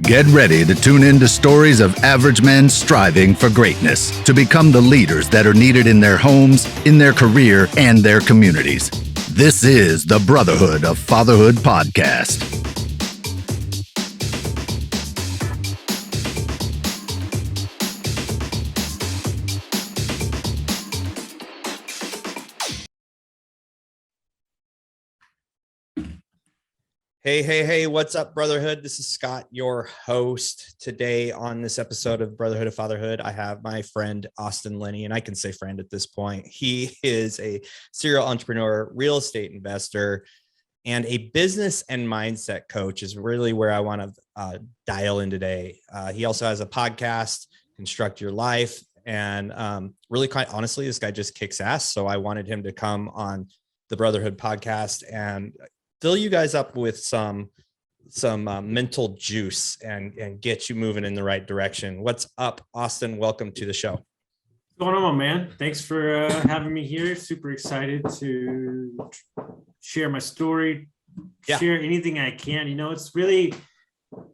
Get ready to tune into stories of average men striving for greatness, to become the leaders that are needed in their homes, in their career, and their communities. This is the Brotherhood of Fatherhood podcast. Hey, what's up, Brotherhood? This is Scott, your host. Today on this episode of Brotherhood of Fatherhood, I have my friend, Austin Linney, and I can say friend at this point. He is a serial entrepreneur, real estate investor, and a business and mindset coach is really where I want to dial in today. He also has a podcast, Construct Your Life, and really quite honestly, this guy just kicks ass. So I wanted him to come on the Brotherhood podcast and fill you guys up with some mental juice and get you moving in the right direction. What's up, Austin? Welcome to the show. What's going on, my man? Thanks for having me here. Super excited to share my story, share anything I can. You know, it's really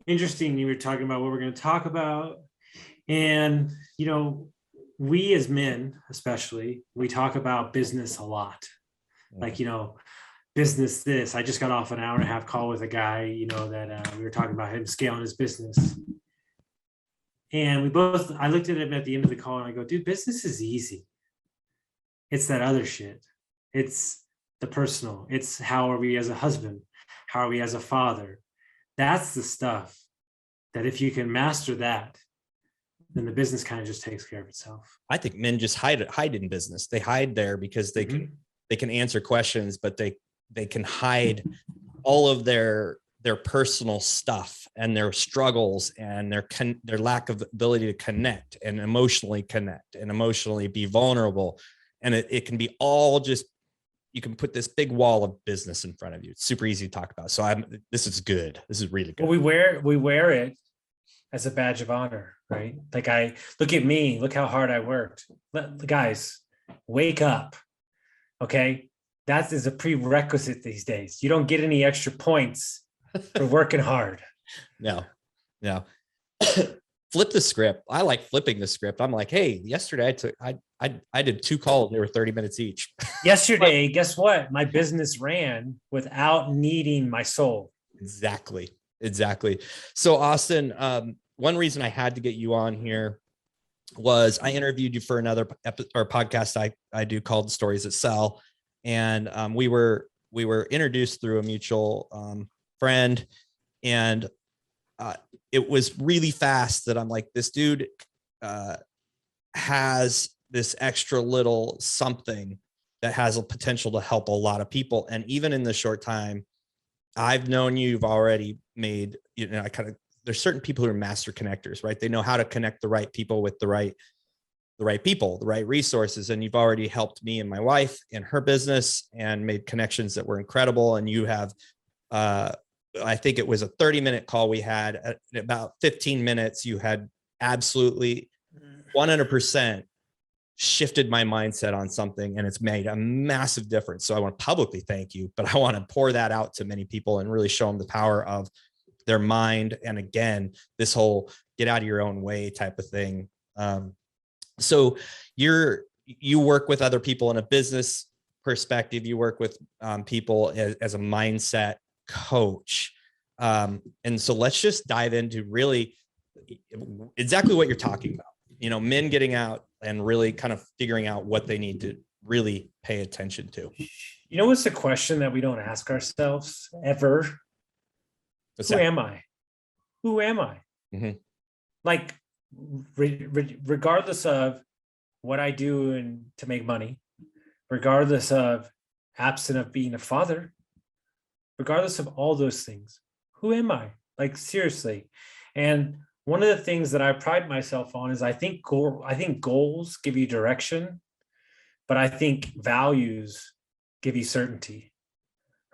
interesting. You were talking about what we're going to talk about. And, you know, we as men, especially, we talk about business a lot. Like, you know, business this. I just got off an hour and a half call with a guy, you know, that we were talking about him scaling his business. And I looked at him at the end of the call and I go, dude, business is easy. It's that other shit. It's the personal. It's how are we as a husband? How are we as a father? That's the stuff that if you can master that, then the business kind of just takes care of itself. I think men just hide in business. They hide there because they can answer questions, but they can hide all of their personal stuff and their struggles and their lack of ability to connect and emotionally be vulnerable. And it can be all just, you can put this big wall of business in front of you. It's super easy to talk about. So this is good. This is really good. Well, we wear it as a badge of honor, right? Like look at me, look how hard I worked. Guys, wake up. Okay. That is a prerequisite these days. You don't get any extra points for working hard. No. Flip the script. I like flipping the script. I'm like, hey, yesterday I did 2 calls. They were 30 minutes each. Yesterday, guess what? My business ran without needing my soul. Exactly. So Austin, one reason I had to get you on here was I interviewed you for another podcast I do called Stories That Sell. And we were introduced through a mutual friend, and it was really fast that I'm like, this dude has this extra little something that has a potential to help a lot of people. And even in the short time I've known you've already made, you know, there's certain people who are master connectors, right? They know how to connect the right people with the right people, the right resources. And you've already helped me and my wife in her business and made connections that were incredible. And you have, I think it was a 30-minute call we had. At about 15 minutes, you had absolutely 100% shifted my mindset on something, and it's made a massive difference. So I want to publicly thank you, but I want to pour that out to many people and really show them the power of their mind. And again, this whole get out of your own way type of thing. So you work with other people in a business perspective. You work with people as a mindset coach. And so let's just dive into really exactly what you're talking about. You know, men getting out and really kind of figuring out what they need to really pay attention to. You know, what's the question that we don't ask ourselves ever? Who am I? Mm-hmm. Like, regardless of what I do to make money, regardless of absent of being a father, regardless of all those things, who am I? Like, seriously. And one of the things that I pride myself on is I think goals give you direction, but I think values give you certainty,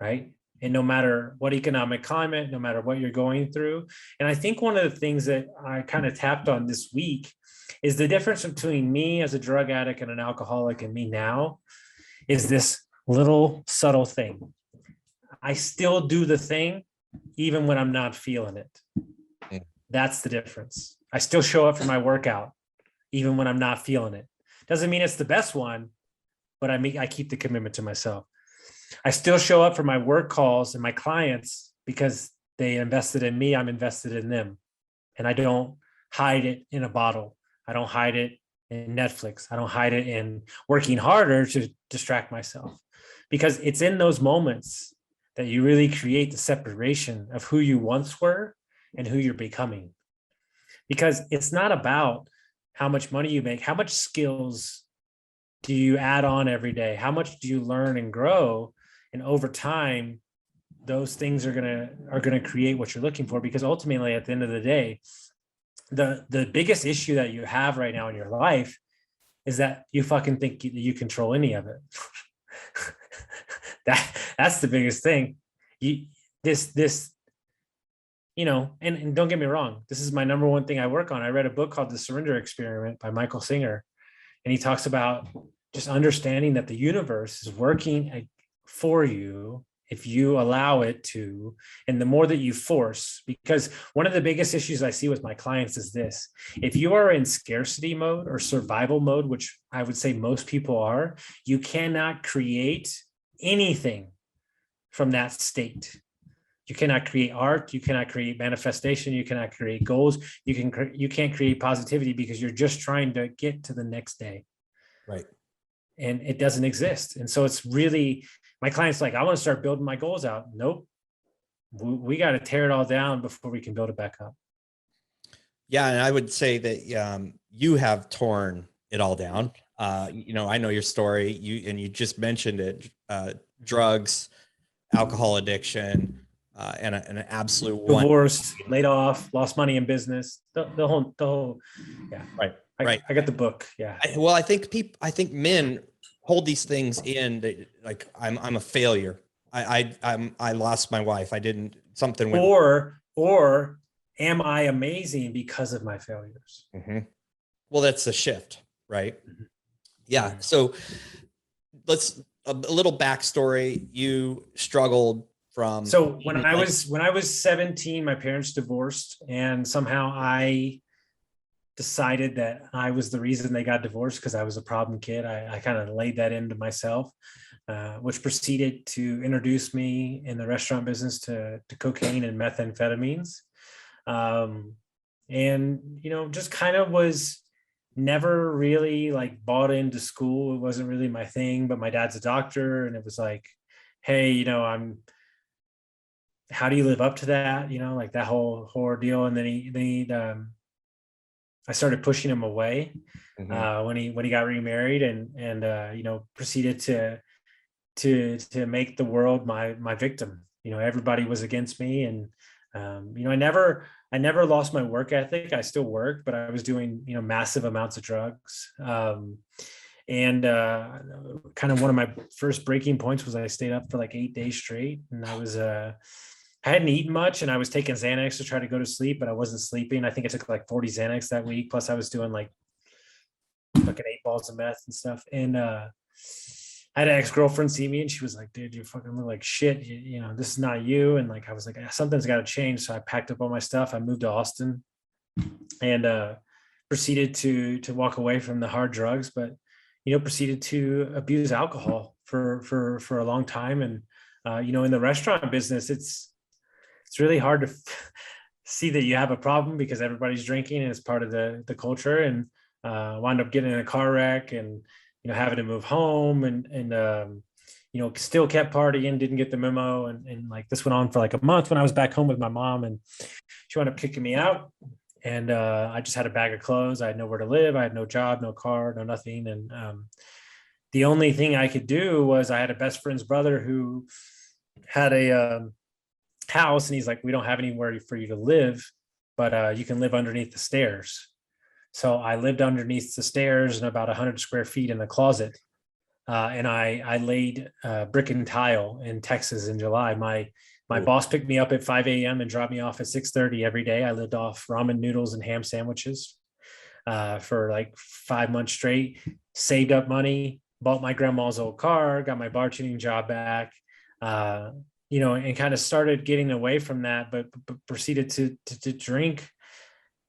right? And no matter what economic climate, no matter what you're going through. And I think one of the things that I kind of tapped on this week is the difference between me as a drug addict and an alcoholic and me now is this little subtle thing. I still do the thing even when I'm not feeling it. That's the difference. I still show up for my workout, even when I'm not feeling it. Doesn't mean it's the best one, but I keep the commitment to myself. I still show up for my work calls and my clients because they invested in me. I'm invested in them. And I don't hide it in a bottle. I don't hide it in Netflix. I don't hide it in working harder to distract myself, because it's in those moments that you really create the separation of who you once were and who you're becoming. Because it's not about how much money you make, how much skills do you add on every day, how much do you learn and grow, and over time those things are gonna create what you're looking for. Because ultimately, at the end of the day, the biggest issue that you have right now in your life is that you fucking think you control any of it. That's the biggest thing. And don't get me wrong, this is my number one thing I work on. I read a book called The Surrender Experiment by Michael Singer, and he talks about just understanding that the universe is working for you if you allow it to, and the more that you force. Because one of the biggest issues I see with my clients is this: if you are in scarcity mode or survival mode, which I would say most people are, you cannot create anything from that state. You cannot create art, you cannot create manifestation, you cannot create goals, you can't create positivity, because you're just trying to get to the next day. Right. And it doesn't exist. And so it's really, my clients like, I want to start building my goals out. Nope. We got to tear it all down before we can build it back up. Yeah. And I would say that you have torn it all down. I know your story. You just mentioned it, drugs, alcohol addiction, and an absolute divorced, laid off, lost money in business, the whole, yeah. Right. Right. I got the book. Yeah. I think men hold these things in, like I'm a failure. I lost my wife. I didn't, something went. Or am I amazing because of my failures? Mm-hmm. Well, that's a shift, right? Mm-hmm. Yeah. So a little backstory. You struggled from. So when I was 17, my parents divorced, and somehow I decided that I was the reason they got divorced because I was a problem kid. I kind of laid that into myself, which proceeded to introduce me in the restaurant business to cocaine and methamphetamines. And, just kind of was never really like bought into school. It wasn't really my thing, but my dad's a doctor, and it was like, hey, how do you live up to that? Like that whole ordeal. And then I started pushing him away when he got remarried, and proceeded to make the world my victim. Everybody was against me, and I never lost my work ethic. I still worked, but I was doing massive amounts of drugs. And kind of one of my first breaking points was I stayed up for like 8 days straight, and I hadn't eaten much, and I was taking Xanax to try to go to sleep, but I wasn't sleeping. I think I took like 40 Xanax that week. Plus I was doing like fucking 8 balls of meth and stuff. And I had an ex-girlfriend see me, and she was like, dude, you fucking look like shit. This is not you. And like, I was like, something's got to change. So I packed up all my stuff. I moved to Austin and proceeded to walk away from the hard drugs, but, proceeded to abuse alcohol for a long time. And, in the restaurant business, it's really hard to see that you have a problem because everybody's drinking and it's part of the culture, and wound up getting in a car wreck and, having to move home and still kept partying, didn't get the memo. And like this went on for like a month when I was back home with my mom, and she wound up kicking me out. And I just had a bag of clothes. I had nowhere to live. I had no job, no car, no nothing. And the only thing I could do was I had a best friend's brother who had a house, and he's like, we don't have anywhere for you to live, but you can live underneath the stairs. So I lived underneath the stairs in about 100 square feet in the closet. And I laid brick and tile in Texas in July. My boss picked me up at 5 a.m. and dropped me off at 6:30 every day. I lived off ramen noodles and ham sandwiches for like 5 months straight, saved up money, bought my grandma's old car, got my bartending job back, and kind of started getting away from that, but proceeded to drink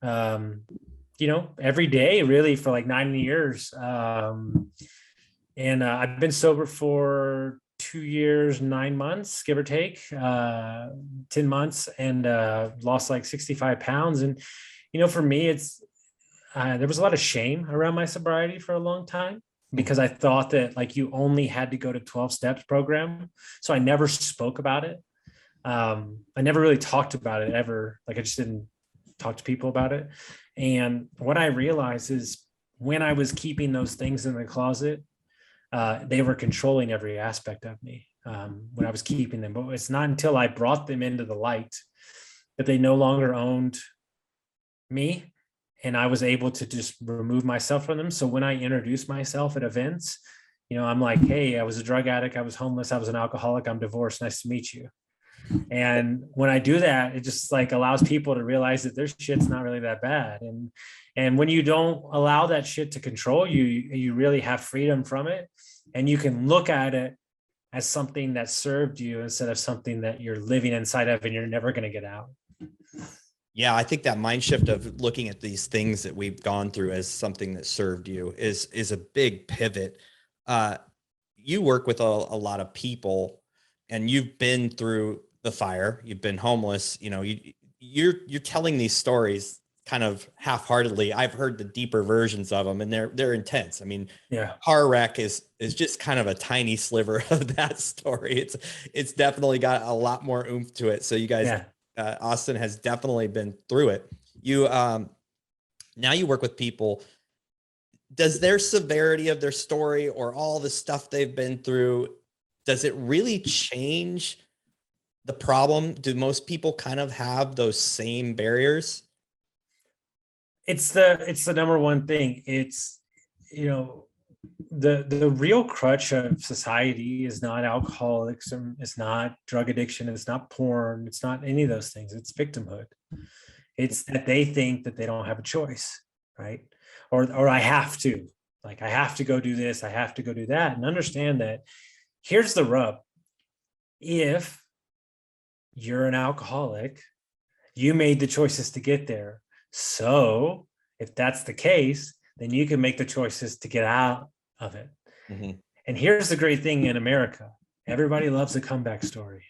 every day really for like 9 years. And I've been sober for 2 years, 9 months, give or take, 10 months, and lost like 65 pounds. And, for me, there was a lot of shame around my sobriety for a long time because I thought that like you only had to go to 12 steps program. So I never spoke about it. I never really talked about it ever. Like I just didn't talk to people about it. And what I realized is when I was keeping those things in the closet, they were controlling every aspect of me when I was keeping them. But it's not until I brought them into the light that they no longer owned me, and I was able to just remove myself from them. So when I introduce myself at events, I'm like, hey, I was a drug addict, I was homeless, I was an alcoholic, I'm divorced, nice to meet you. And when I do that, it just like allows people to realize that their shit's not really that bad. And when you don't allow that shit to control you, you really have freedom from it. And you can look at it as something that served you instead of something that you're living inside of and you're never going to get out. Yeah, I think that mind shift of looking at these things that we've gone through as something that served you is a big pivot. You work with a lot of people, and you've been through the fire. You've been homeless. You're telling these stories kind of half-heartedly. I've heard the deeper versions of them, and they're intense. I mean, yeah, car wreck is just kind of a tiny sliver of that story. It's definitely got a lot more oomph to it. So you guys. Yeah. Austin has definitely been through it. You now you work with people. Does their severity of their story or all the stuff they've been through, does it really change the problem? Do most people kind of have those same barriers? It's the number one thing. It's, the real crutch of society is not alcoholism, it's not drug addiction, it's not porn, it's not any of those things. It's victimhood. It's that they think that they don't have a choice, right? Or I have to, like, I have to go do this, I have to go do that. And understand that here's the rub. If you're an alcoholic, you made the choices to get there. So if that's the case, then you can make the choices to get out of it. Mm-hmm. And here's the great thing in America. Everybody loves a comeback story.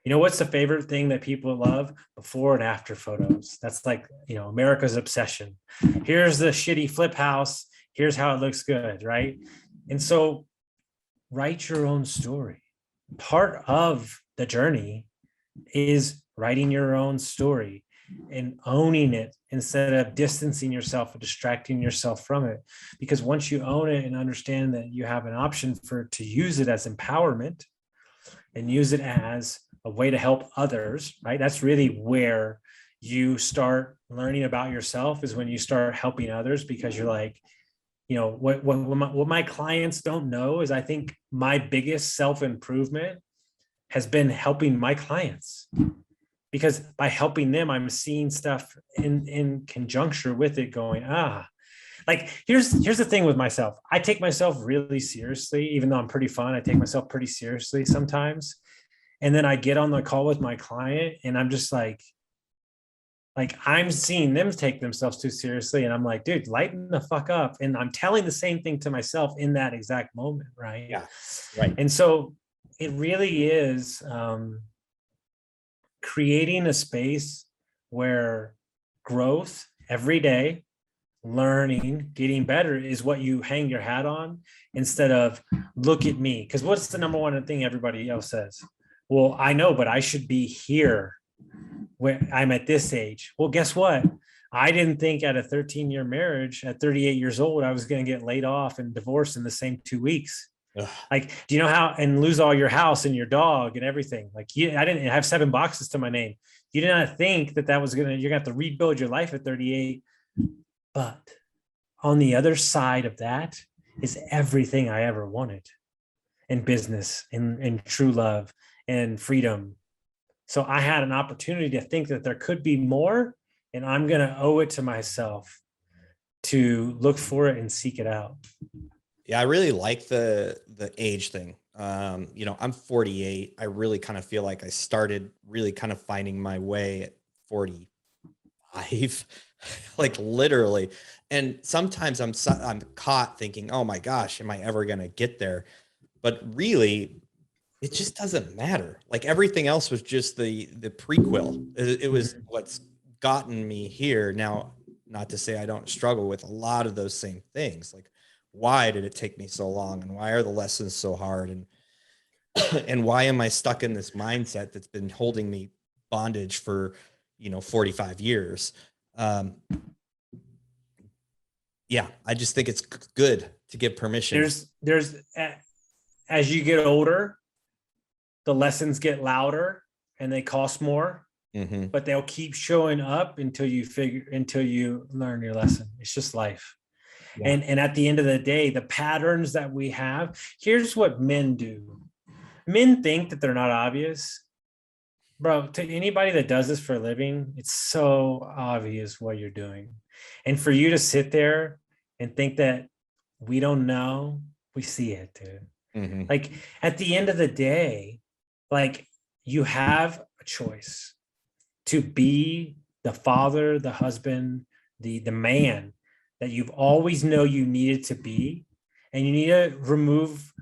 What's the favorite thing that people love? Before and after photos. That's like, America's obsession. Here's the shitty flip house. Here's how it looks good, right? And so write your own story. Part of the journey is writing your own story and owning it instead of distancing yourself or distracting yourself from it. Because once you own it and understand that you have an option to use it as empowerment and use it as a way to help others, right? That's really where you start learning about yourself, is when you start helping others, because you're like, what my clients don't know is I think my biggest self-improvement has been helping my clients. Because by helping them, I'm seeing stuff in conjunction with it going, like, here's the thing with myself. I take myself really seriously, even though I'm pretty fun. I take myself pretty seriously sometimes. And then I get on the call with my client and I'm just like I'm seeing them take themselves too seriously. And I'm like, dude, lighten the fuck up. And I'm telling the same thing to myself in that exact moment. Right. Yeah. Right. And so it really is, creating a space where growth every day, learning, getting better is what you hang your hat on, instead of look at me. Because what's the number one thing everybody else says? Well, I know, but I should be here when I'm at this age. Well, guess what? I didn't think at a 13-year marriage at 38 years old, I was going to get laid off and divorced in the same 2 weeks. Ugh. Like, do you know how, and lose all your house and your dog and everything? Like, I didn't have 7 boxes to my name. You did not think that was you're going to have to rebuild your life at 38. But on the other side of that is everything I ever wanted in business, in true love and freedom. So I had an opportunity to think that there could be more, and I'm going to owe it to myself to look for it and seek it out. Yeah, I really like the age thing. I'm 48. I really kind of feel like I started really kind of finding my way at 40. alive, like literally. And sometimes I'm caught thinking, oh my gosh, am I ever going to get there? But really, it just doesn't matter. Like everything else was just the prequel. It was what's gotten me here. Now, not to say I don't struggle with a lot of those same things. Like, why did it take me so long? And why are the lessons so hard? And and why am I stuck in this mindset that's been holding me bondage for 45 years? Yeah, I just think it's good to give permission. There's as you get older, the lessons get louder and they cost more, but they'll keep showing up until you learn your lesson. It's just life. Yeah. And at the end of the day, the patterns that we have, here's what men do. Men think that they're not obvious. Bro, to anybody that does this for a living, it's so obvious what you're doing. And for you to sit there and think that we don't know, we see it, dude. Like at the end of the day, like you have a choice to be the father, the husband, the man that you've always known you needed to be. And you need to remove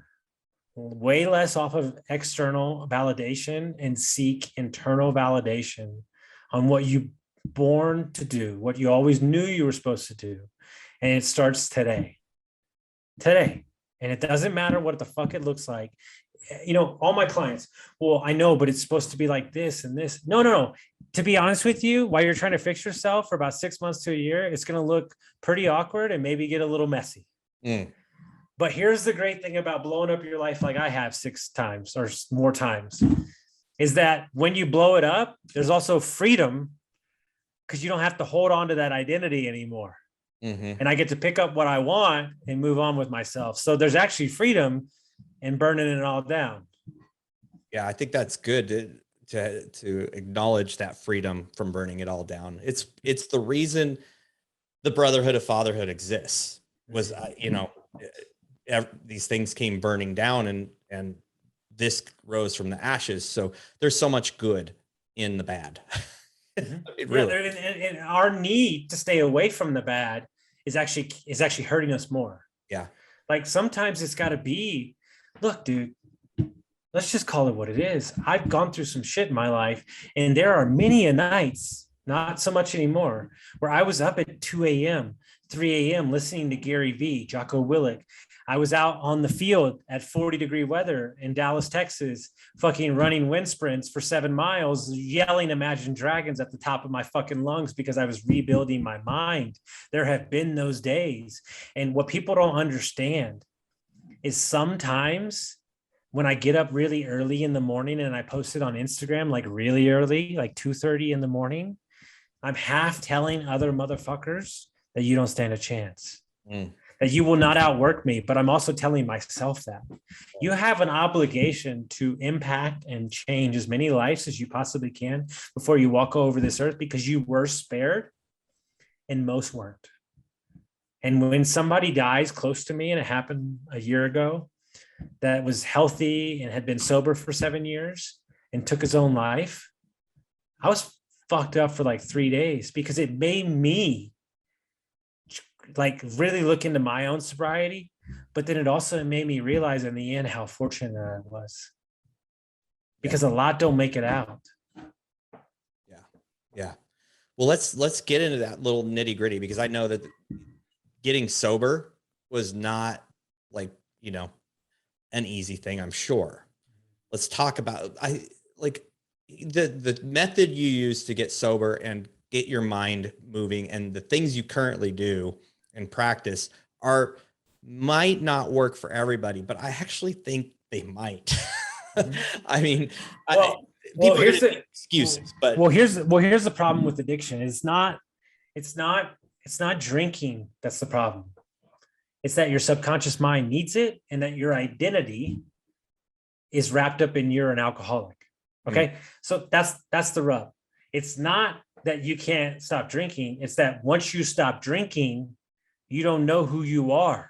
way less off of external validation and seek internal validation on what you born to do, what you always knew you were supposed to do. And it starts today. And it doesn't matter what the fuck it looks like. All my clients, well, I know, but it's supposed to be like this and this. No. To be honest with you, while you're trying to fix yourself for about 6 months to a year, it's going to look pretty awkward and maybe get a little messy. But here's the great thing about blowing up your life like I have 6 times or more times, is that when you blow it up, there's also freedom because you don't have to hold on to that identity anymore. And I get to pick up what I want and move on with myself. So there's actually freedom in burning it all down. Yeah, I think that's good to acknowledge that freedom from burning it all down. It's the reason the Brotherhood of Fatherhood exists. Was these things came burning down and this rose from the ashes. So there's so much good in the bad. Really. And our need to stay away from the bad is actually hurting us more. Yeah. Like sometimes it's got to be, look, dude, let's just call it what it is. I've gone through some shit in my life, and there are many a nights, not so much anymore, where I was up at 2 a.m., 3 a.m. listening to Gary Vee, Jocko Willink. I was out on the field at 40-degree weather in Dallas, Texas, fucking running wind sprints for 7 miles, yelling Imagine Dragons at the top of my fucking lungs because I was rebuilding my mind. There have been those days. And what people don't understand is sometimes when I get up really early in the morning and I post it on Instagram, like really early, like 2:30 in the morning, I'm half telling other motherfuckers that you don't stand a chance. That you will not outwork me, but I'm also telling myself that you have an obligation to impact and change as many lives as you possibly can before you walk over this earth, because you were spared and most weren't. And when somebody dies close to me, and it happened a year ago, that was healthy and had been sober for 7 years and took his own life, I was fucked up for like 3 days because it made me like really look into my own sobriety, but then it also made me realize in the end how fortunate I was, because a lot don't make it out. Yeah. Well, let's get into that little nitty gritty, because I know that getting sober was not like, an easy thing, I'm sure. Let's talk about the method you use to get sober and get your mind moving, and the things you currently do and practice might not work for everybody, but I actually think they might. I mean, people here's the excuses, but here's the problem with addiction. It's not drinking that's the problem. It's that your subconscious mind needs it, and that your identity is wrapped up in you're an alcoholic. Okay. So that's the rub. It's not that you can't stop drinking. It's that once you stop drinking, you don't know who you are.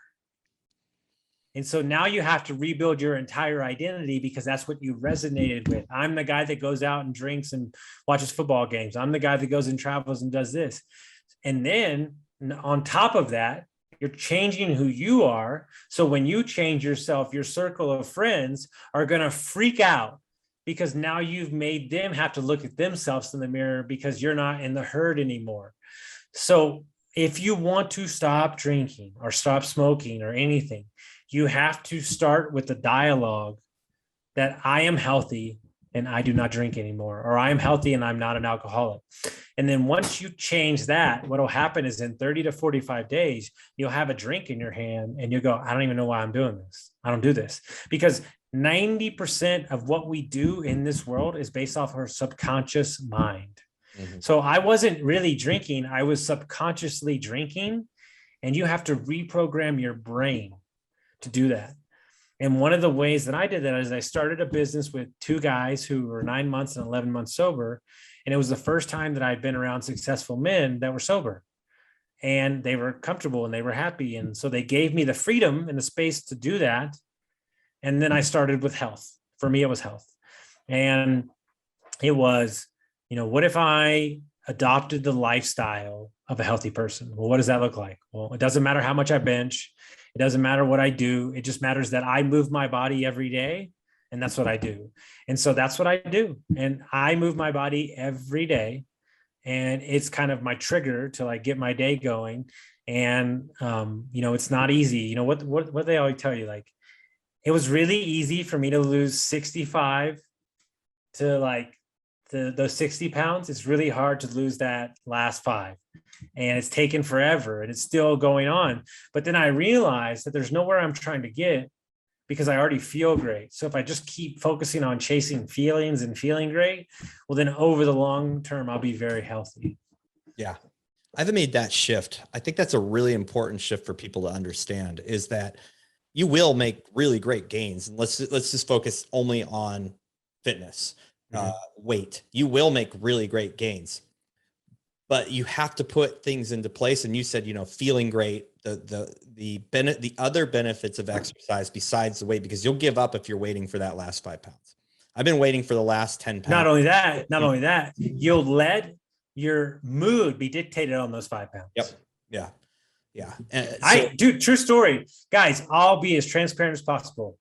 And so now you have to rebuild your entire identity because that's what you resonated with. I'm the guy that goes out and drinks and watches football games. I'm the guy that goes and travels and does this. And then on top of that, you're changing who you are. So when you change yourself, your circle of friends are going to freak out because now you've made them have to look at themselves in the mirror because you're not in the herd anymore. So if you want to stop drinking or stop smoking or anything, you have to start with the dialogue that I am healthy and I do not drink anymore, or I am healthy and I'm not an alcoholic. And then once you change that, what will happen is in 30 to 45 days, you'll have a drink in your hand and you'll go, I don't even know why I'm doing this. I don't do this. Because 90% of what we do in this world is based off our subconscious mind. Mm-hmm. So I wasn't really drinking. I was subconsciously drinking, and you have to reprogram your brain to do that. And one of the ways that I did that is I started a business with two guys who were 9 months and 11 months sober. And it was the first time that I'd been around successful men that were sober, and they were comfortable and they were happy. And so they gave me the freedom and the space to do that. And then I started with health. For me, it was health. And it was, what if I adopted the lifestyle of a healthy person? Well, what does that look like? Well, it doesn't matter how much I bench. It doesn't matter what I do. It just matters that I move my body every day. And that's what I do. And so that's what I do. And I move my body every day. And it's kind of my trigger to like get my day going. And, it's not easy. What they always tell you, like, it was really easy for me to lose 65 to like those 60 pounds. It's really hard to lose that last 5. And it's taken forever and it's still going on. But then I realized that there's nowhere I'm trying to get because I already feel great. So if I just keep focusing on chasing feelings and feeling great, well, then over the long term, I'll be very healthy. Yeah. I haven't made that shift. I think that's a really important shift for people to understand, is that you will make really great gains. And let's just focus only on fitness, weight. You will make really great gains, but you have to put things into place. And you said, feeling great, the other benefits of exercise besides the weight, because you'll give up if you're waiting for that last 5 pounds. I've been waiting for the last 10 pounds. Not only that, you'll let your mood be dictated on those 5 pounds. Yep. Yeah. Yeah. True story, guys, I'll be as transparent as possible.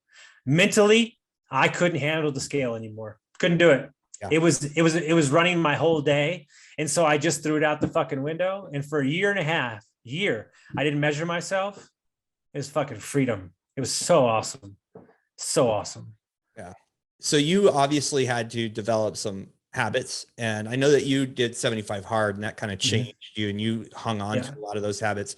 Mentally, I couldn't handle the scale anymore. Couldn't do it. Yeah. It was running my whole day. And so I just threw it out the fucking window. And for a year and a half, I didn't measure myself. It was fucking freedom. It was so awesome. So awesome. Yeah. So you obviously had to develop some habits. And I know that you did 75 hard and that kind of changed you, and you hung on to a lot of those habits.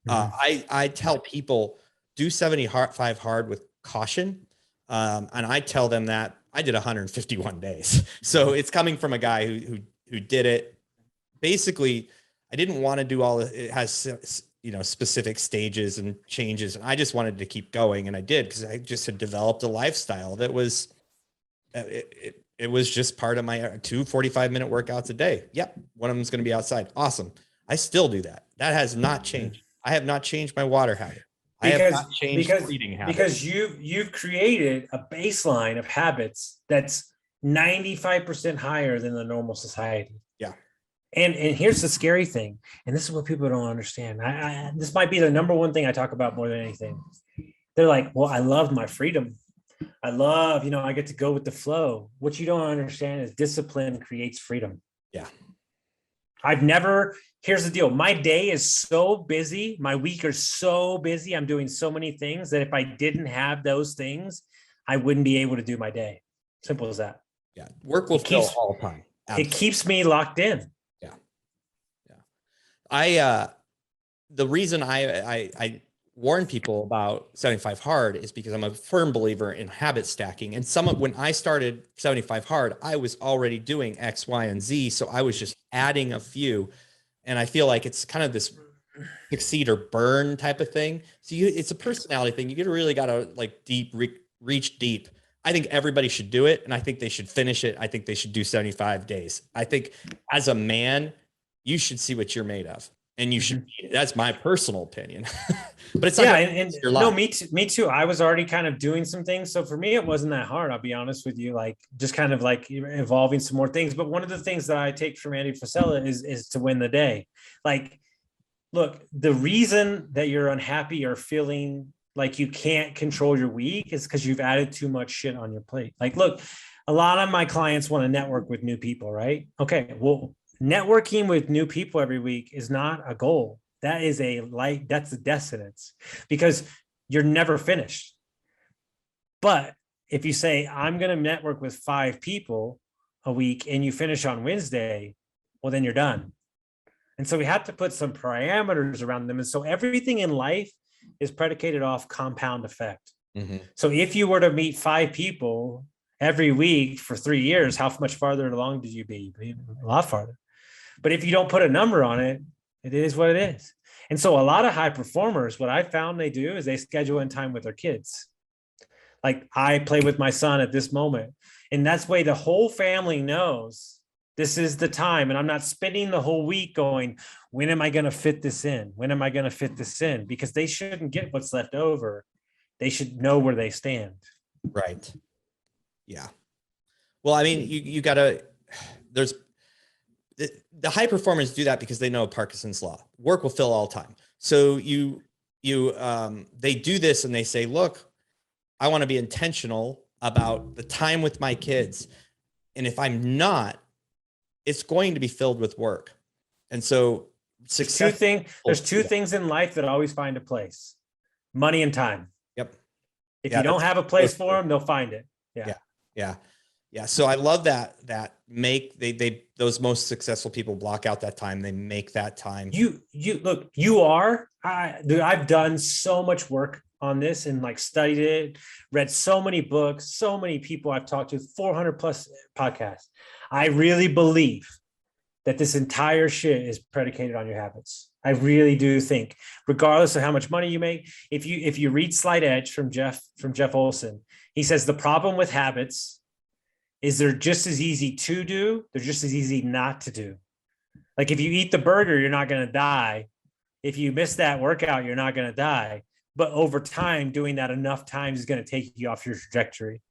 I tell people, do 75 hard with caution. And I tell them that I did 151 days. So it's coming from a guy who did it. Basically, I didn't want to do it has, specific stages and changes. And I just wanted to keep going. And I did, because I just had developed a lifestyle that was, it was just part of my 2 45-minute workouts a day. Yep. One of them's going to be outside. Awesome. I still do that. That has not changed. I have not changed my water habit. I have not changed eating habits. Because you've created a baseline of habits that's 95% higher than the normal society. Yeah. And here's the scary thing. And this is what people don't understand. This might be the number one thing I talk about more than anything. They're like, well, I love my freedom. I love, I get to go with the flow. What you don't understand is discipline creates freedom. Yeah. Here's the deal. My day is so busy. My week is so busy. I'm doing so many things that if I didn't have those things, I wouldn't be able to do my day. Simple as that. Yeah. Work will kill all the time. It keeps me locked in. Yeah. Yeah. The reason I warn people about 75 hard is because I'm a firm believer in habit stacking. And when I started 75 hard, I was already doing X, Y, and Z. So I was just adding a few. And I feel like it's kind of this succeed or burn type of thing. So it's a personality thing. You really got to reach deep. I think everybody should do it. And I think they should finish it. I think they should do 75 days. I think as a man, you should see what you're made of. and you should, that's my personal opinion, but it's Yeah. not And your no, life. me too. I was already kind of doing some things. So for me, it wasn't that hard. I'll be honest with you, like just kind of like evolving some more things. But one of the things that I take from Andy Frisella is to win the day. Like, look, the reason that you're unhappy or feeling like you can't control your week is because you've added too much shit on your plate. Like, look, a lot of my clients want to network with new people, right? Okay, well, networking with new people every week is not a goal. That's a destinace, because you're never finished. But if you say, I'm going to network with 5 people a week and you finish on Wednesday, well, then you're done. And so we have to put some parameters around them. And so everything in life is predicated off compound effect. Mm-hmm. So if you were to meet 5 people every week for 3 years, how much farther along did you be? A lot farther. But if you don't put a number on it, it is what it is. And so a lot of high performers, what I found they do is they schedule in time with their kids. Like, I play with my son at this moment. And that's way the whole family knows this is the time. And I'm not spending the whole week going, when am I going to fit this in? When am I going to fit this in? Because they shouldn't get what's left over. They should know where they stand. Right. Yeah. Well, I mean, you gotta, there's the high performers do that because they know Parkinson's law. Work will fill all time. So they do this and they say, look, I want to be intentional about the time with my kids. And if I'm not, it's going to be filled with work. And so there's two things in life that always find a place: money and time. Yep. If you don't have a place for them, they'll find it. Yeah. So I love that those most successful people block out that time. They make that time. I've done so much work on this and like studied it, read so many books, so many people I've talked to, 400 plus podcasts. I really believe that this entire shit is predicated on your habits. I really do think, regardless of how much money you make, if you read Slight Edge from Jeff Olson, he says the problem with habits is they're just as easy to do, they're just as easy not to do. Like, if you eat the burger, you're not going to die. If you miss that workout, you're not going to die. But over time, doing that enough times is going to take you off your trajectory.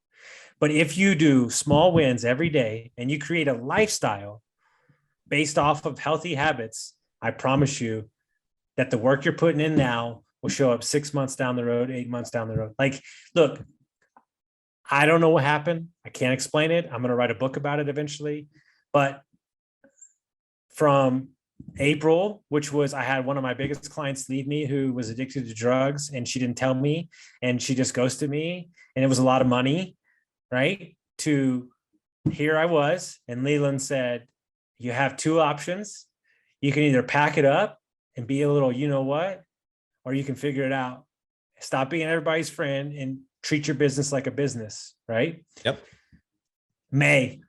But if you do small wins every day and you create a lifestyle based off of healthy habits, I promise you that the work you're putting in now will show up 6 months down the road, 8 months down the road. Like, look, I don't know what happened. I can't explain it. I'm going to write a book about it eventually. But from April, I had one of my biggest clients leave me who was addicted to drugs, and she didn't tell me, and she just ghosted me, and it was a lot of money, right? To here I was, and Leland said, you have 2 options. You can either pack it up and be a little, you know what, or you can figure it out. Stop being everybody's friend and treat your business like a business, right? Yep. May,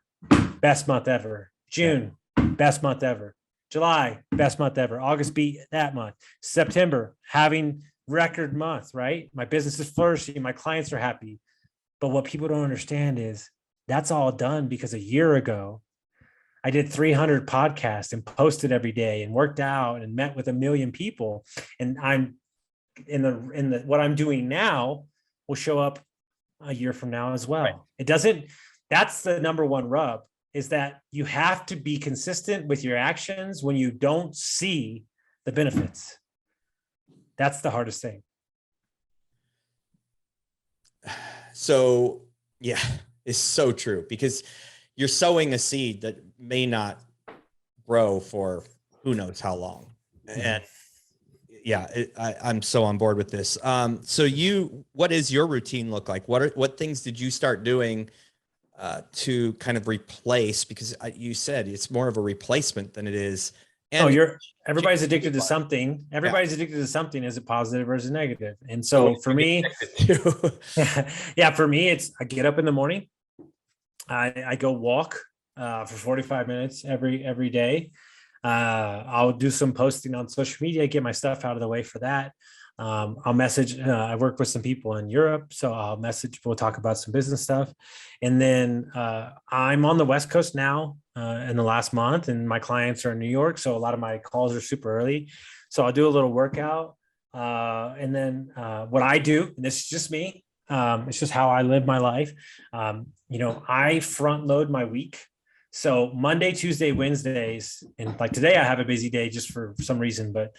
best month ever. June, best month ever. July, best month ever. August beat that month. September, having record month, right? My business is flourishing. My clients are happy. But what people don't understand is that's all done because a year ago, I did 300 podcasts and posted every day and worked out and met with 1 million people. And I'm in the what I'm doing now will show up a year from now as well. Right. That's the number one rub, is that you have to be consistent with your actions when you don't see the benefits. That's the hardest thing. So yeah, it's so true, because you're sowing a seed that may not grow for who knows how long. And yeah, I'm so on board with this. So what is your routine look like? What things did you start doing to kind of replace? Because you said it's more of a replacement than it is. And everybody's addicted to something. Everybody's addicted to something. Is it positive or is it negative? And so for me, for me, it's I get up in the morning. I go walk for 45 minutes every day. I'll do some posting on social media, get my stuff out of the way for that. I'll message. I work with some people in Europe, so I'll message. We'll talk about some business stuff, and then I'm on the West Coast now in the last month, and my clients are in New York, so a lot of my calls are super early. So I'll do a little workout, and then what I do, and this is just me. It's just how I live my life. I front load my week. So Monday, Tuesday, Wednesdays, and like today I have a busy day just for some reason, but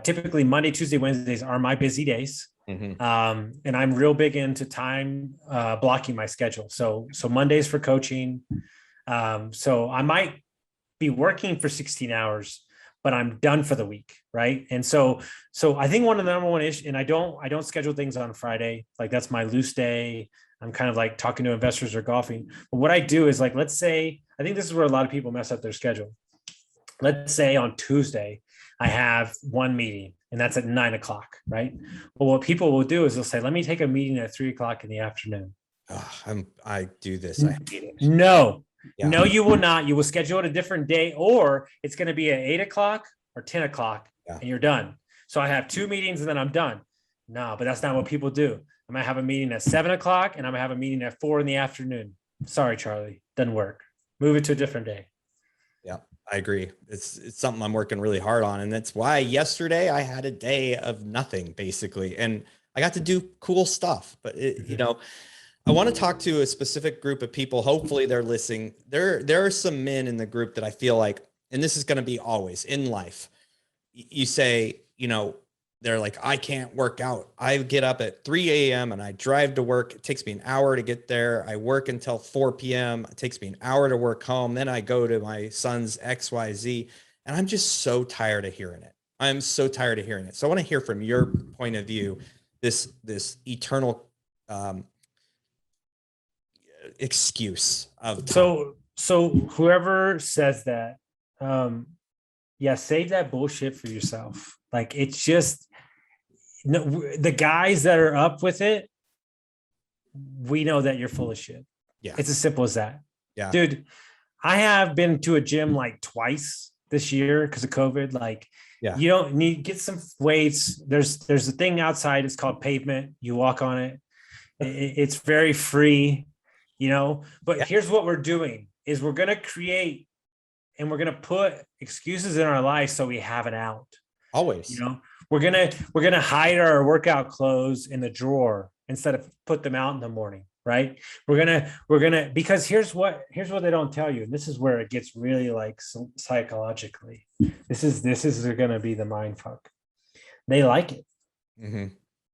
typically Monday, Tuesday, Wednesdays are my busy days. And I'm real big into time blocking my schedule. So Mondays for coaching. So I might be working for 16 hours, but I'm done for the week. Right. And so I think one of the number one issues, and I don't schedule things on Friday. Like that's my loose day. I'm kind of like talking to investors or golfing. But what I do is like, let's say, I think this is where a lot of people mess up their schedule. Let's say on Tuesday, I have one meeting and that's at 9:00, right? Well, what people will do is they'll say, let me take a meeting at 3:00 in the afternoon. I do this. I hate it. No, you will not. You will schedule it a different day, or it's going to be at 8:00 or 10:00 and you're done. So I have two meetings and then I'm done. No, but that's not what people do. I might have a meeting at 7:00 and I'm gonna have a meeting at 4 in the afternoon. Sorry, Charlie, doesn't work. Move it to a different day. Yeah, I agree. It's something I'm working really hard on. And that's why yesterday I had a day of nothing basically. And I got to do cool stuff, but I want to talk to a specific group of people. Hopefully they're listening. There are some men in the group that I feel like, and this is going to be always in life. You say, they're like, I can't work out. I get up at 3 a.m. and I drive to work. It takes me an hour to get there. I work until 4 p.m. It takes me an hour to work home. Then I go to my son's XYZ. And I'm just so tired of hearing it. I'm so tired of hearing it. So I want to hear from your point of view, this eternal excuse of time. So whoever says that, save that bullshit for yourself. Like it's just the guys that are up with it. We know that you're full of shit. Yeah, it's as simple as that. Yeah, dude, I have been to a gym like twice this year because of COVID. Like, you don't need get some weights. There's a thing outside. It's called pavement. You walk on it. It's very free, But here's what we're doing: is we're gonna create and we're gonna put excuses in our life so we have an out. Always, we're gonna hide our workout clothes in the drawer instead of put them out in the morning, right? We're gonna because here's what they don't tell you, and this is where it gets really like psychologically. This is gonna be the mind fuck. They like it.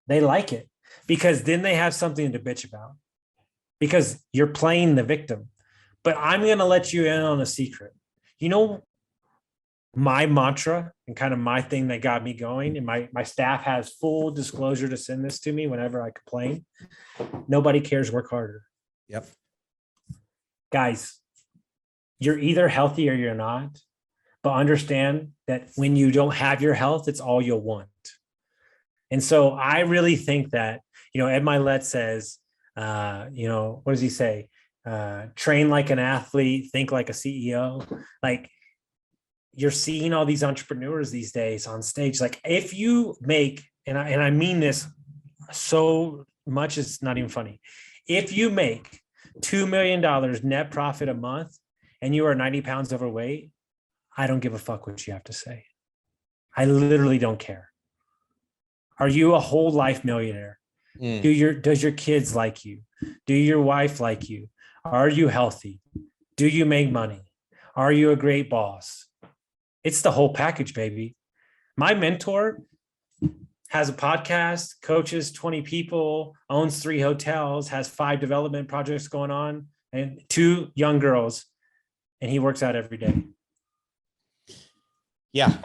They like it because then they have something to bitch about because you're playing the victim. But I'm gonna let you in on a secret. My mantra and kind of my thing that got me going, and my staff has full disclosure to send this to me whenever I complain. Nobody cares, work harder. Yep. Guys, you're either healthy or you're not, but understand that when you don't have your health, it's all you'll want. And so I really think that, Ed Milet says, what does he say? Train like an athlete, think like a CEO. Like, you're seeing all these entrepreneurs these days on stage. Like if you make, and I mean this so much, it's not even funny. If you make $2 million net profit a month and you are 90 pounds overweight, I don't give a fuck what you have to say. I literally don't care. Are you a whole life millionaire? Does your kids like you? Do your wife like you? Are you healthy? Do you make money? Are you a great boss? It's the whole package, baby. My mentor has a podcast, coaches 20 people, owns 3 hotels, has 5 development projects going on, and 2 young girls, and he works out every day. Yeah.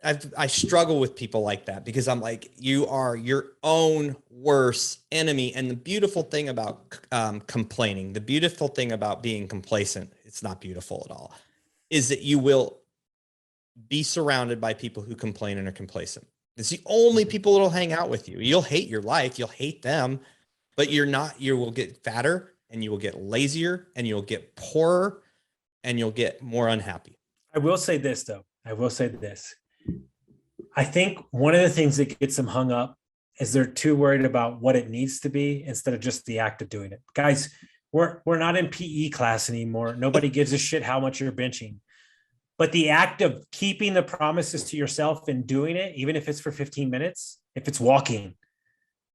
I struggle with people like that because I'm like, you are your own worst enemy. And the beautiful thing about complaining, the beautiful thing about being complacent, it's not beautiful at all, is that you will be surrounded by people who complain and are complacent. It's the only people that'll hang out with you. You'll hate your life. You'll hate them, but you will get fatter and you will get lazier and you'll get poorer and you'll get more unhappy. I will say this though. I think one of the things that gets them hung up is they're too worried about what it needs to be instead of just the act of doing it. Guys, we're not in PE class anymore. Nobody gives a shit how much you're benching. But the act of keeping the promises to yourself and doing it, even if it's for 15 minutes, if it's walking,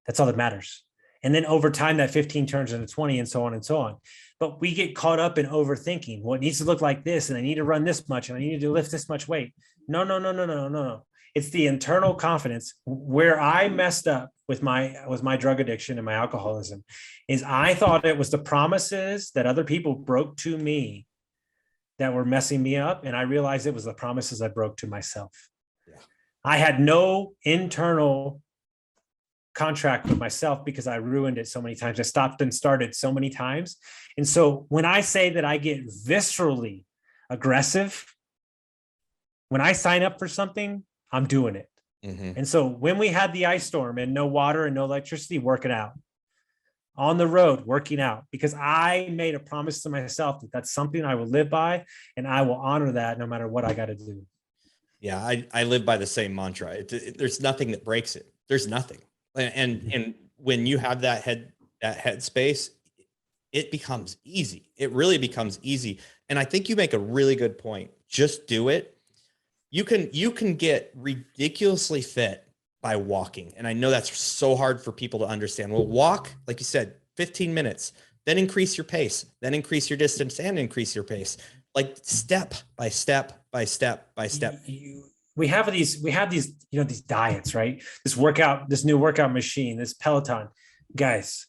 that's all that matters. And then over time, that 15 turns into 20 and so on and so on. But we get caught up in overthinking. Well, it needs to look like this, and I need to run this much, and I need to lift this much weight. No. It's the internal confidence. Where I messed up with my drug addiction and my alcoholism is I thought it was the promises that other people broke to me that were messing me up. And I realized it was the promises I broke to myself. Yeah. I had no internal contract with myself because I ruined it so many times. I stopped and started so many times. And so when I say that I get viscerally aggressive, when I sign up for something, I'm doing it. Mm-hmm. And so when we had the ice storm and no water and no electricity, working out on the road, working out, because I made a promise to myself that that's something I will live by, and I will honor that no matter what I got to do. Yeah. I live by the same mantra. There's nothing that breaks it. There's nothing. And when you have that headspace, it becomes easy. It really becomes easy. And I think you make a really good point. Just do it. You can get ridiculously fit by walking. And I know that's so hard for people to understand. Well, walk, like you said, 15 minutes, then increase your pace, then increase your distance and increase your pace, like step by step by step by step. We have these, these diets, right? This new workout machine, this Peloton, guys,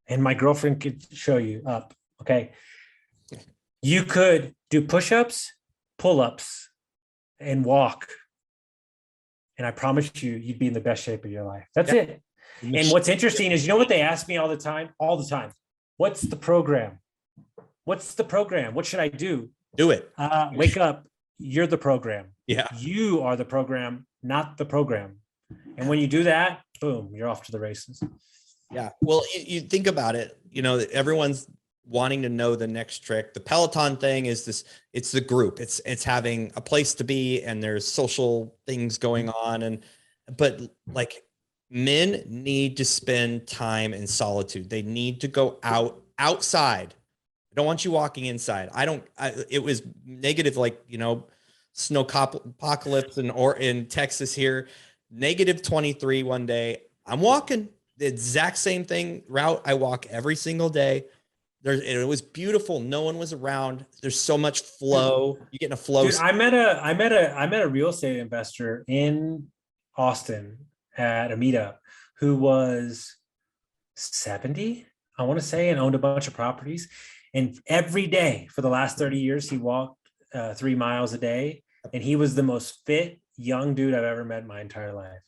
and my girlfriend could show you up. Okay. You could do push-ups, pull-ups, and walk. And I promise you'd be in the best shape of your life. That's it. And what's interesting is, what they ask me all the time? What's the program? What's the program? What should I do? Do it. Wake up. You're the program. Yeah. You are the program, not the program. And when you do that, boom, you're off to the races. Yeah. Well, you think about it, everyone's wanting to know the next trick. The Peloton thing is it's the group. It's having a place to be, and there's social things going on. But like, men need to spend time in solitude. They need to go outside. I don't want you walking inside. It was negative, like, snow apocalypse in Texas here, negative 23 one day. I'm walking the exact same route I walk every single day. It was beautiful. No one was around. There's so much flow. You get in a flow. Dude, I met a real estate investor in Austin at a meetup who was 70, I want to say, and owned a bunch of properties. And every day for the last 30 years, he walked 3 miles a day. And he was the most fit young dude I've ever met in my entire life.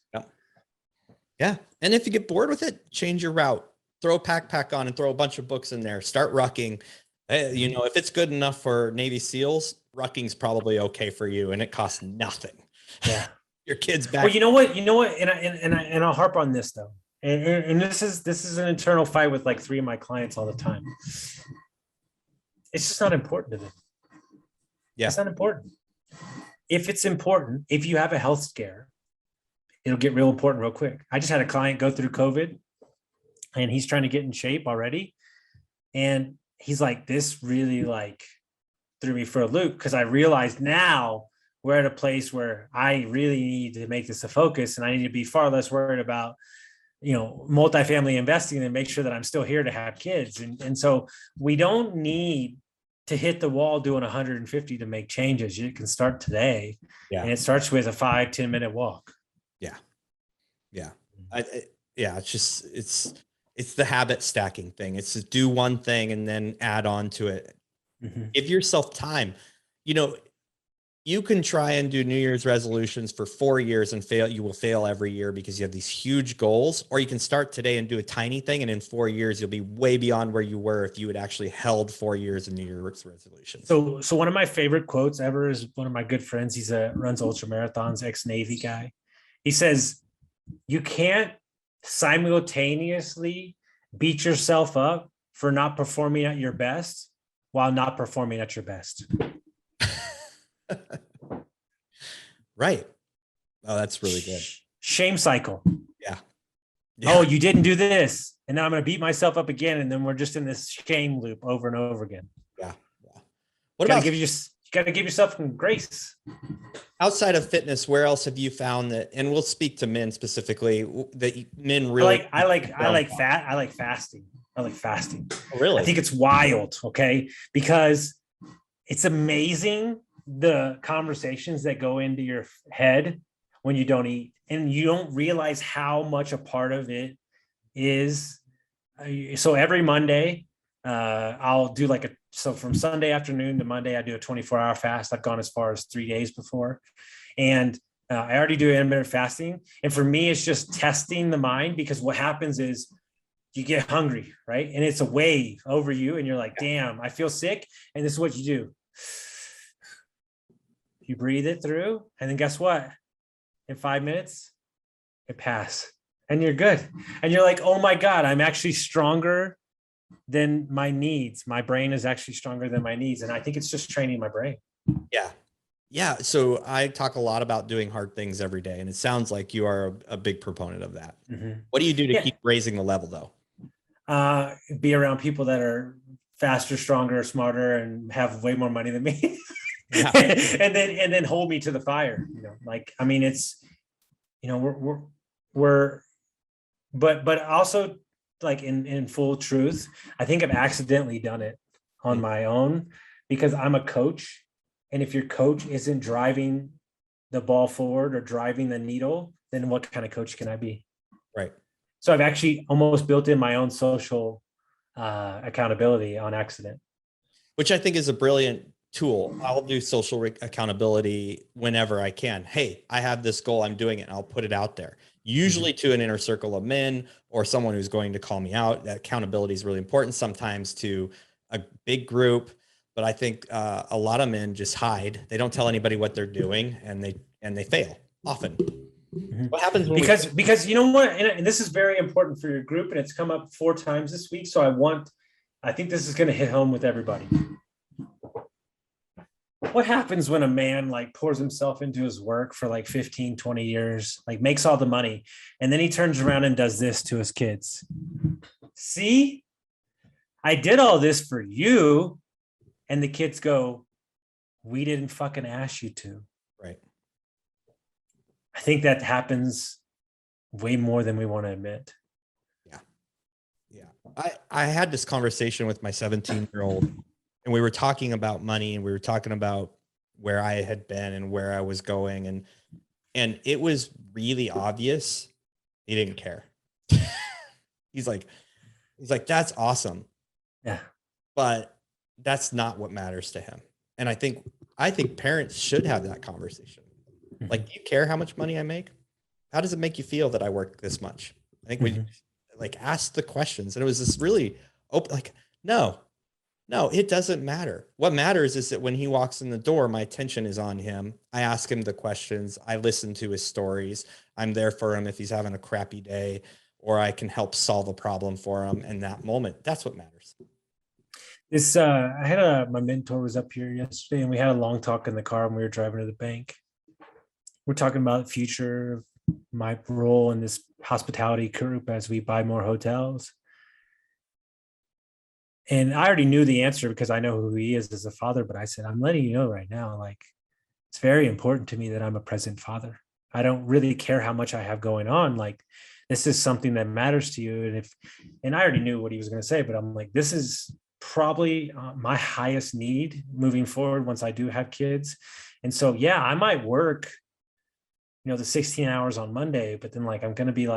Yeah. And if you get bored with it, change your route. Throw a backpack on and throw a bunch of books in there. Start rucking. If it's good enough for Navy SEALs, rucking's probably okay for you, and it costs nothing. Yeah. Your kid's back. Well, you know what? And I'll harp on this though. And this is an internal fight with like 3 of my clients all the time. It's just not important to them. Yeah. It's not important. If it's important, if you have a health scare, it'll get real important real quick. I just had a client go through COVID, and he's trying to get in shape already. And he's like, this really threw me for a loop, because I realized now we're at a place where I really need to make this a focus, and I need to be far less worried about, multifamily investing, and make sure that I'm still here to have kids. And so we don't need to hit the wall doing 150 to make changes. You can start today. Yeah. And it starts with a 5-10 minute walk. Yeah. Yeah. It's the habit stacking thing. It's to do one thing and then add on to it. Mm-hmm. Give yourself time. You can try and do New Year's resolutions for 4 years and fail. You will fail every year because you have these huge goals. Or you can start today and do a tiny thing, and in 4 years, you'll be way beyond where you were if you had actually held 4 years in New Year's resolutions. So one of my favorite quotes ever is one of my good friends. He's runs ultra marathons, ex-Navy guy. He says, you can't simultaneously beat yourself up for not performing at your best while not performing at your best. Right. Oh, that's really good. Shame cycle. Yeah. Oh, you didn't do this. And now I'm going to beat myself up again. And then we're just in this shame loop over and over again. Yeah. What about you got to give yourself some grace. Outside of fitness, where else have you found that, and we'll speak to men specifically, that men really I like fasting. I like fasting. Oh, really? I think it's wild, okay? Because it's amazing the conversations that go into your head when you don't eat, and you don't realize how much a part of it is. So every Monday, I'll do so from Sunday afternoon to Monday, I do a 24-hour fast. I've gone as far as 3 days before. And I already do intermittent fasting. And for me, it's just testing the mind, because what happens is you get hungry, right? And it's a wave over you. And you're like, damn, I feel sick. And this is what you do. You breathe it through. And then guess what? In 5 minutes, it passes. And you're good. And you're like, oh my God, I'm actually stronger than my needs. My brain is actually stronger than my needs. And I think it's just training my brain. Yeah. Yeah. So I talk a lot about doing hard things every day. And it sounds like you are a big proponent of that. Mm-hmm. What do you do to keep raising the level though? Be around people that are faster, stronger, smarter, and have way more money than me. Yeah. and then hold me to the fire. It's, but also, like in full truth, I think I've accidentally done it on my own, because I'm a coach. And if your coach isn't driving the ball forward or driving the needle, then what kind of coach can I be? Right. So I've actually almost built in my own social accountability on accident. Which I think is a brilliant tool. I'll do social accountability whenever I can. Hey, I have this goal, I'm doing it, and I'll put it out there. Usually to an inner circle of men or someone who's going to call me out. That accountability is really important, sometimes to a big group. But I think a lot of men just hide. They don't tell anybody what they're doing, and they fail often. Mm-hmm. What happens because you know what? And this is very important for your group, and it's come up 4 times this week. So I think this is going to hit home with everybody. What happens when a man pours himself into his work for 15, 20 years, makes all the money, and then he turns around and does this to his kids? See, I did all this for you. And the kids go, we didn't fucking ask you to. Right. I think that happens way more than we want to admit. Yeah. Yeah. I had this conversation with my 17-year-old, and we were talking about money, and we were talking about where I had been and where I was going. And it was really obvious he didn't care. He's like, that's awesome. Yeah. But that's not what matters to him. And I think parents should have that conversation. Mm-hmm. Do you care how much money I make? How does it make you feel that I work this much? I think we ask the questions, and it was this really open, no, it doesn't matter. What matters is that when he walks in the door, my attention is on him. I ask him the questions. I listen to his stories. I'm there for him if he's having a crappy day, or I can help solve a problem for him in that moment. That's what matters. I had my mentor was up here yesterday, and we had a long talk in the car when we were driving to the bank. We're talking about the future of my role in this hospitality group as we buy more hotels. And I already knew the answer because I know who he is as a father, but I said, I'm letting you know right now, it's very important to me that I'm a present father. I don't really care how much I have going on. This is something that matters to you. And I already knew what he was going to say, but I'm this is probably my highest need moving forward once I do have kids. And so, yeah, I might work, the 16 hours on Monday, but then I'm going to be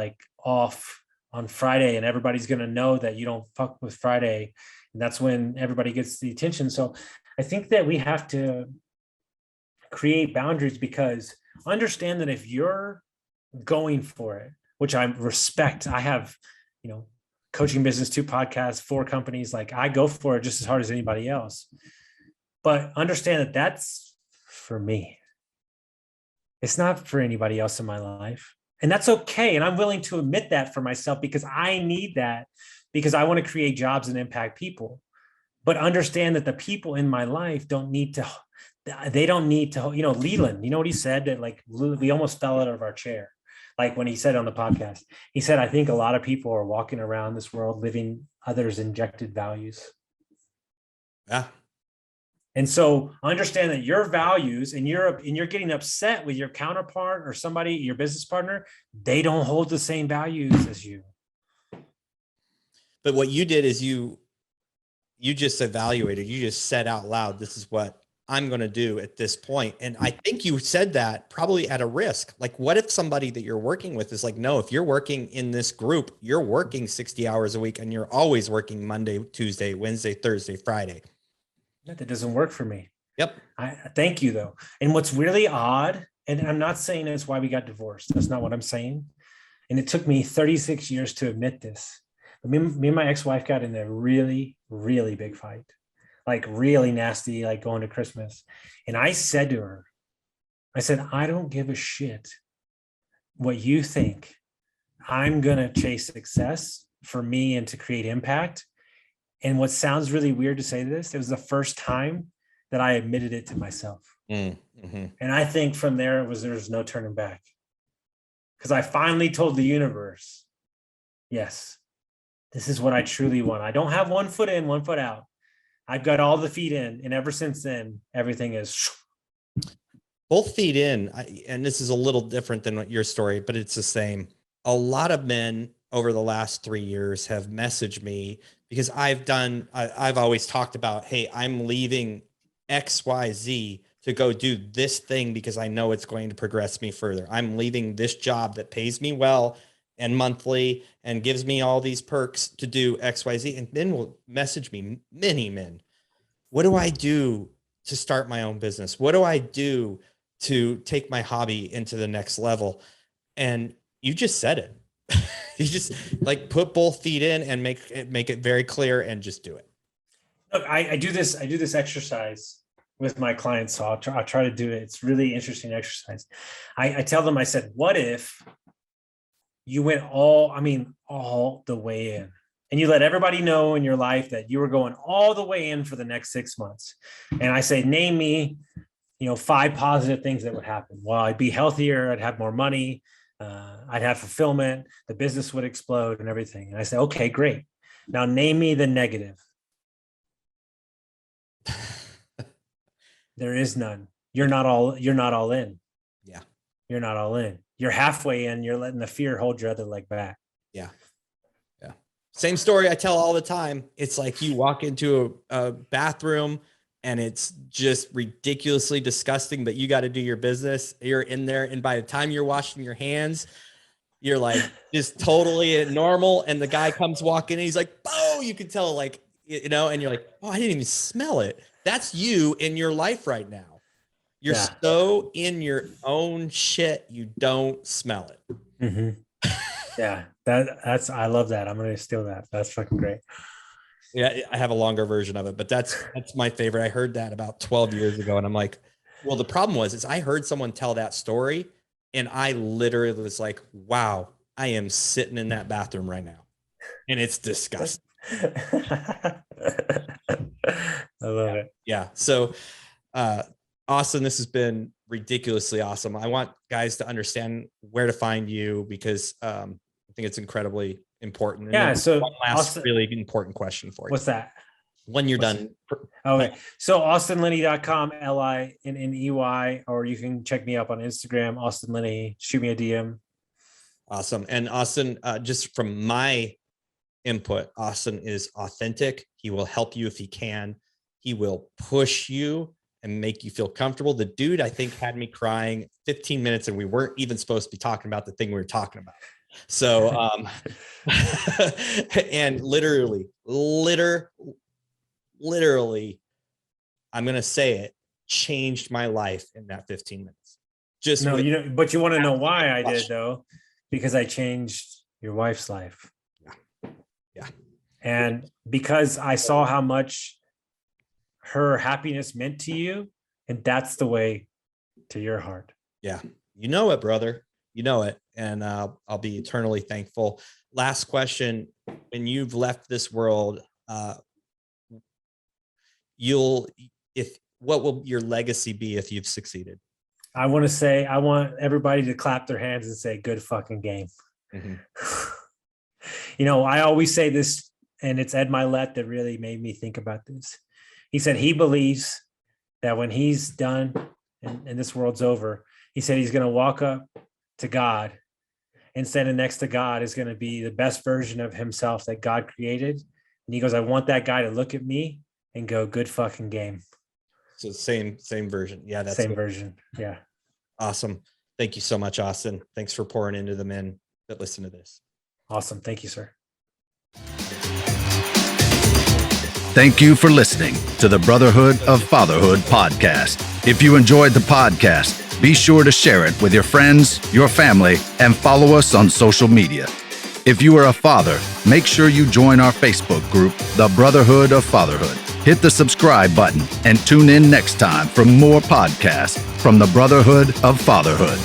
off on Friday, and everybody's going to know that you don't fuck with Friday. And that's when everybody gets the attention. So I think that we have to create boundaries, because understand that if you're going for it, which I respect, I have, coaching business, 2 podcasts, 4 companies. I go for it just as hard as anybody else. But understand that that's for me. It's not for anybody else in my life. And that's okay. And I'm willing to admit that for myself, because I need that, because I want to create jobs and impact people. But understand that the people in my life don't need They don't need to, Leland, you know what he said, that like we almost fell out of our chair. Like when he said on the podcast, he said, I think a lot of people are walking around this world living others' injected values. Yeah. And so understand that your values, and you're getting upset with your counterpart or somebody, your business partner, they don't hold the same values as you. But what you did is you just evaluated, you just said out loud, this is what I'm going to do at this point. And I think you said that probably at a risk. Like, what if somebody that you're working with is like, no, if you're working in this group, you're working 60 hours a week and you're always working Monday, Tuesday, Wednesday, Thursday, Friday. That doesn't work for me. Yep. I thank you though. And what's really odd, and I'm not saying it's why we got divorced. That's not what I'm saying. And it took me 36 years to admit this. But me and my ex-wife got in a really, really big fight, like really nasty, like going to Christmas. And I said to her, I don't give a shit what you think. I'm going to chase success for me and to create impact. And what sounds really weird to say this, it was the first time that I admitted it to myself. Mm-hmm. And I think from there, there's no turning back. Because I finally told the universe, yes, this is what I truly want. I don't have one foot in, one foot out. I've got all the feet in. And ever since then, everything is both feet in. And this is a little different than your story, but it's the same. A lot of men over the last 3 years have messaged me because I've always talked about, hey, I'm leaving XYZ to go do this thing because I know it's going to progress me further. I'm leaving this job that pays me well and monthly and gives me all these perks to do XYZ. And then will message me, many men, what do I do to start my own business? What do I do to take my hobby into the next level? And you just said it. You just like put both feet in and make it very clear and just do it. Look, I do this exercise with my clients. So I'll try to do it. It's really interesting exercise. I tell them, I said, what if you went all the way in, and you let everybody know in your life that you were going all the way in for the next 6 months. And I say, name me, 5 positive things that would happen. Well, I'd be healthier. I'd have more money. I'd have fulfillment. The business would explode and everything. And I say, okay, great. Now name me the negative. There is none. You're not all in. Yeah. You're not all in. You're halfway in. You're letting the fear hold your other leg back. Yeah. Yeah. Same story I tell all the time. It's like you walk into a bathroom and it's just ridiculously disgusting, but you got to do your business. You're in there. And by the time you're washing your hands, you're like just totally normal. And the guy comes walking in, he's like, oh, you can tell, like, and you're like, oh, I didn't even smell it. That's you in your life right now. You're so in your own shit, you don't smell it. Mm-hmm. Yeah, I love that. I'm going to steal that. That's fucking great. Yeah, I have a longer version of it, but that's my favorite. I heard that about 12 years ago, and I'm like, well, the problem is I heard someone tell that story, and I literally was like, wow, I am sitting in that bathroom right now, and it's disgusting. I love it. Yeah. So, Austin, this has been ridiculously awesome. I want guys to understand where to find you because I think it's incredibly important. And yeah. So one last really important question for you. What's that? When you're done. Okay. So austinlinney.com, LINNEY, or you can check me up on Instagram, Austin Linney, shoot me a DM. Awesome. And Austin, just from my input, Austin is authentic. He will help you if he can. He will push you and make you feel comfortable. The dude, I think, had me crying 15 minutes and we weren't even supposed to be talking about the thing we were talking about. So, and literally, I'm going to say it, changed my life in that 15 minutes. Just no, but you want to know why I did though, because I changed your wife's life. Yeah. And because I saw how much her happiness meant to you, and that's the way to your heart. Yeah. You know it, brother. You know it. And I'll be eternally thankful. Last question. When you've left this world, what will your legacy be if you've succeeded? I want everybody to clap their hands and say, good fucking game. Mm-hmm. I always say this, and it's Ed Milet that really made me think about this. He said he believes that when he's done and this world's over, he said he's going to walk up to God, and standing next to God is going to be the best version of himself that God created. And he goes, I want that guy to look at me and go, good fucking game. So same version. Yeah, that's same version. Yeah. Awesome. Thank you so much, Austin. Thanks for pouring into the men that listen to this. Awesome. Thank you, sir. Thank you for listening to the Brotherhood of Fatherhood podcast. If you enjoyed the podcast, be sure to share it with your friends, your family, and follow us on social media. If you are a father, make sure you join our Facebook group, the Brotherhood of Fatherhood. Hit the subscribe button and tune in next time for more podcasts from the Brotherhood of Fatherhood.